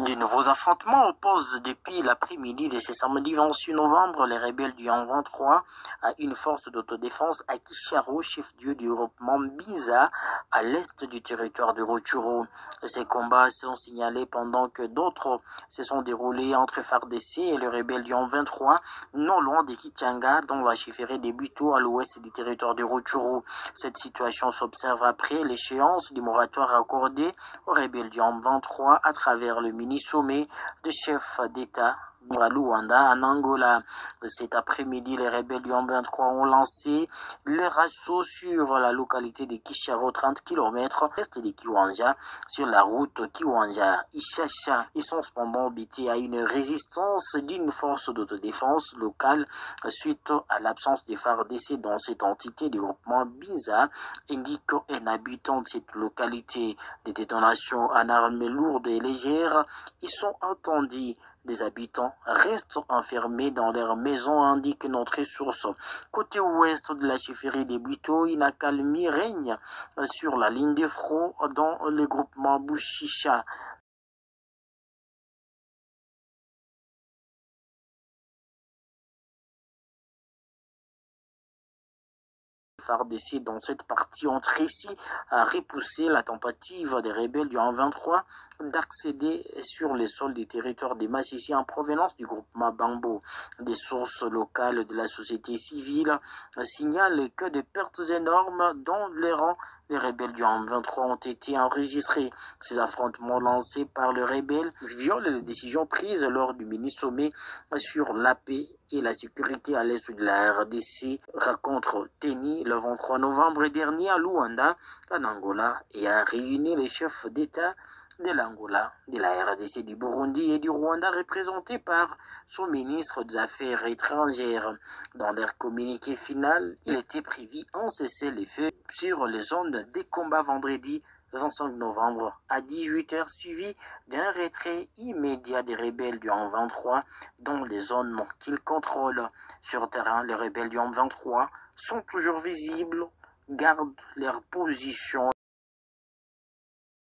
De nouveaux affrontements opposent depuis l'après-midi de ce samedi 26 novembre les rebelles du M23 à une force d'autodéfense à Kisharo, chef-lieu du groupement Biza, à l'est du territoire de Rutshuru. Ces combats sont signalés pendant que d'autres se sont déroulés entre FARDC et les rebelles du M23, non loin de Kichanga, dans la chefferie des Buto à l'ouest du territoire de Rutshuru. Cette situation s'observe après l'échéance du moratoire accordé aux rebelles du M23 à travers le mini-sommet de chefs d'État à Luanda, en Angola. Cet après-midi, les rebelles du M23 ont lancé leur assaut sur la localité de Kisharo, 30 km est de Kiwanja, sur la route Kiwanja-Ishasha. Ils sont cependant butés à une résistance d'une force d'autodéfense locale suite à l'absence de FARDC dans cette entité du groupement Biza, indique un habitant de cette localité. Des détonations en armes lourdes et légères y sont entendues. Des habitants restent enfermés dans leurs maisons, indique notre source. Côté ouest de la chefferie des Buito, une accalmie règne sur la ligne de front dans le groupement Bushisha. FARDC dans cette partie ont réussi à repousser la tentative des rebelles du M23 d'accéder sur les sols des territoires des Massissi en provenance du groupement Bambo. Des sources locales de la société civile signalent que des pertes énormes dans les rangs des rebelles du M23 ont été enregistrés. Ces affrontements lancés par les rebelles violent les décisions prises lors du mini-sommet sur la paix et la sécurité à l'est de la RDC, raconte Teni le 23 novembre dernier à Luanda, en Angola, et a réuni les chefs d'État de l'Angola, de la RDC, du Burundi et du Rwanda, représentés par son ministre des Affaires étrangères. Dans leur communiqué final, il était prévu un cessez-le-feu sur les zones des combats vendredi 25 novembre à 18h, suivi d'un retrait immédiat des rebelles du M23 dans les zones qu'ils contrôlent. Sur terrain, les rebelles du M23 sont toujours visibles, gardent leur position